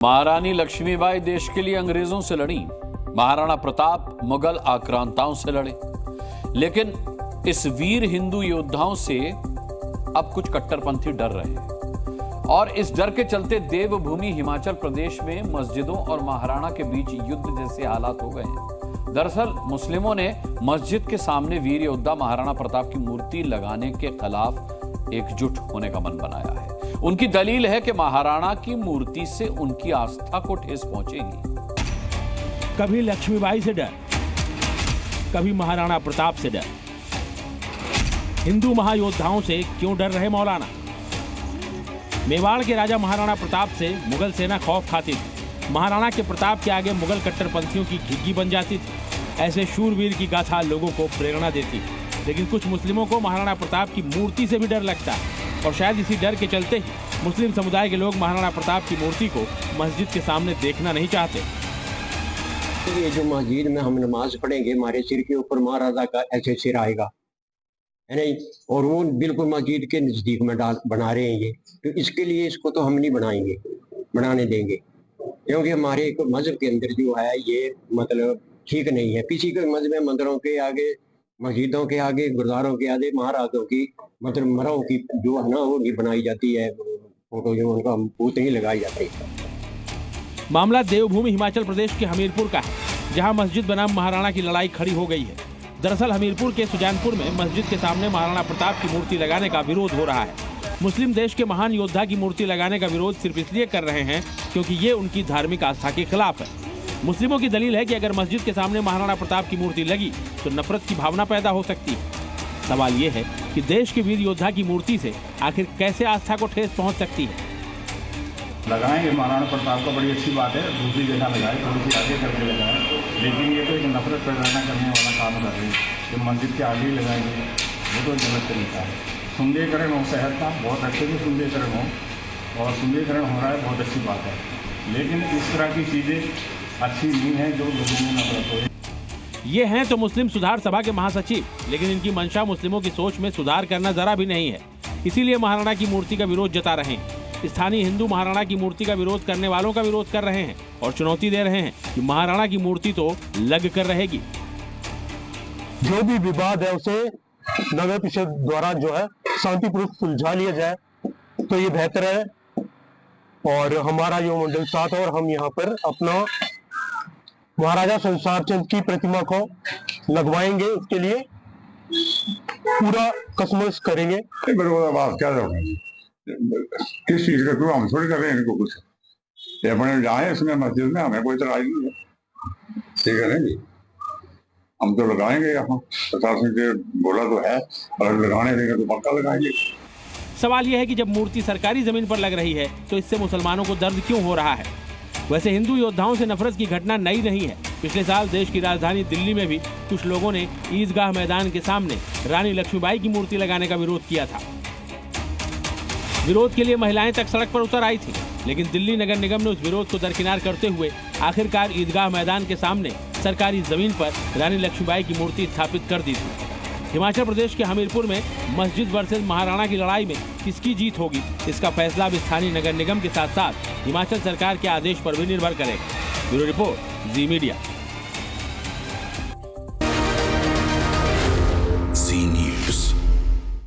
महारानी लक्ष्मीबाई देश के लिए अंग्रेजों से लड़ी, महाराणा प्रताप मुगल आक्रांताओं से लड़े, लेकिन इस वीर हिंदू योद्धाओं से अब कुछ कट्टरपंथी डर रहे हैं और इस डर के चलते देवभूमि हिमाचल प्रदेश में मस्जिदों और महाराणा के बीच युद्ध जैसे हालात हो गए हैं। दरअसल मुस्लिमों ने मस्जिद के सामने वीर योद्धा महाराणा प्रताप की मूर्ति लगाने के खिलाफ एकजुट होने का मन बनाया है। उनकी दलील है कि महाराणा की मूर्ति से उनकी आस्था को ठेस पहुंचेगी। कभी लक्ष्मीबाई से डर, कभी महाराणा प्रताप से डर। हिंदू महायोद्धाओं से क्यों डर रहे मौलाना? मेवाड़ के राजा महाराणा प्रताप से मुगल सेना खौफ खाती थी। महाराणा के प्रताप के आगे मुगल कट्टरपंथियों की घिघी बन जाती थी। ऐसे शूरवीर की गाथा लोगों को प्रेरणा देती। लेकिन कुछ मुस्लिमों को महाराणा प्रताप की मूर्ति से भी डर लगता है और शायद इसी डर के चलते ही मुस्लिम समुदाय के लोग महाराणा प्रताप की मूर्ति को मस्जिद के सामने देखना नहीं चाहते। ये जो मस्जिद में हम नमाज पढ़ेंगे, हमारे सिर के ऊपर महाराजा का ऐसे सिर आएगा, है नहीं, और वो बिल्कुल मस्जिद के नजदीक में बना रहे हैं ये, तो इसके लिए इसको तो हम नहीं बनाने देंगे, क्योंकि हमारे मजहब के अंदर जो है ये मतलब ठीक नहीं है। किसी के मजहब में मंदिरों के आगे, मस्जिदों के आगे, गुरुद्वारों के आगे महाराजों की मतलब मराओं की जो है ना वो नहीं बनाई जाती है, फोटो जो उनका भूत नहीं लगाई जाती। मामला देवभूमि हिमाचल प्रदेश के हमीरपुर का है, जहां मस्जिद बनाम महाराणा की लड़ाई खड़ी हो गई है। दरअसल हमीरपुर के सुजानपुर में मस्जिद के सामने महाराणा प्रताप की मूर्ति लगाने का विरोध हो रहा है। मुस्लिम देश के महान योद्धा की मूर्ति लगाने का विरोध सिर्फ इसलिए कर रहे हैं क्योंकि ये उनकी धार्मिक आस्था के खिलाफ है। मुस्लिमों की दलील है कि अगर मस्जिद के सामने महाराणा प्रताप की मूर्ति लगी तो नफरत की भावना पैदा हो सकती है। सवाल ये है कि देश के वीर योद्धा की मूर्ति से आखिर कैसे आस्था को ठेस पहुंच सकती है। लगाएंगे महाराणा प्रताप का, बड़ी अच्छी बात है, दूसरी जगह लगाए, थोड़ी सी आगे करके लगाए, लेकिन ये तो एक नफरत पैदा करने वाला काम कर रहे हैं। जो मस्जिद के आगे ही लगाएंगे वो तो गलत तरीका है। सुंदरीकरण हो शहर का, बहुत अच्छे से सुंदरीकरण हो, और सुंदरीकरण हो रहा है, बहुत अच्छी बात है, लेकिन इस तरह की चीज़ें अच्छी नहीं है जो लोगों में नफरत हो। ये हैं तो मुस्लिम सुधार सभा के महासचिव, लेकिन इनकी मंशा मुस्लिमों की सोच में सुधार करना जरा भी नहीं है। इसीलिए महाराणा की मूर्ति का विरोध जता रहे हैं। स्थानीय हिंदू महाराणा की मूर्ति का विरोध करने वालों का विरोध कर रहे हैं और चुनौती दे रहे हैं कि महाराणा की मूर्ति तो लग कर रहेगी। जो भी विवाद है उसे नगर परिषद द्वारा जो है शांतिपूर्वक सुलझा लिया जाए तो ये बेहतर है। और हमारा जो मंडल साथ और हम यहाँ पर अपना महाराजा संसार चंद की प्रतिमा को लगवाएंगे, उसके लिए पूरा कसमस करेंगे। बात क्या किस चीज का क्यों हम थोड़ी कर रहे हैं इनको कुछ, ये अपने जाए इसमें मस्जिद में, हमें कोई इतराज नहीं है, ठीक है नहीं, हम तो लगाएंगे। यहाँ प्रशासन से बोला तो है, अगर लगाने देंगे तो पक्का लगाएंगे। सवाल यह है कि जब मूर्ति सरकारी जमीन पर लग रही है तो इससे मुसलमानों को दर्द क्यों हो रहा है? वैसे हिंदू योद्धाओं से नफरत की घटना नई नहीं है। पिछले साल देश की राजधानी दिल्ली में भी कुछ लोगों ने ईदगाह मैदान के सामने रानी लक्ष्मीबाई की मूर्ति लगाने का विरोध किया था। विरोध के लिए महिलाएं तक सड़क पर उतर आई थी, लेकिन दिल्ली नगर निगम ने उस विरोध को दरकिनार करते हुए आखिरकार ईदगाह मैदान के सामने सरकारी जमीन पर रानी लक्ष्मीबाई की मूर्ति स्थापित कर दी थी। हिमाचल प्रदेश के हमीरपुर में मस्जिद वर्सेस महाराणा की लड़ाई में किसकी जीत होगी, इसका फैसला अब स्थानीय नगर निगम के साथ साथ हिमाचल सरकार के आदेश पर भी निर्भर करेगा। ब्यूरो रिपोर्ट, जी मीडिया।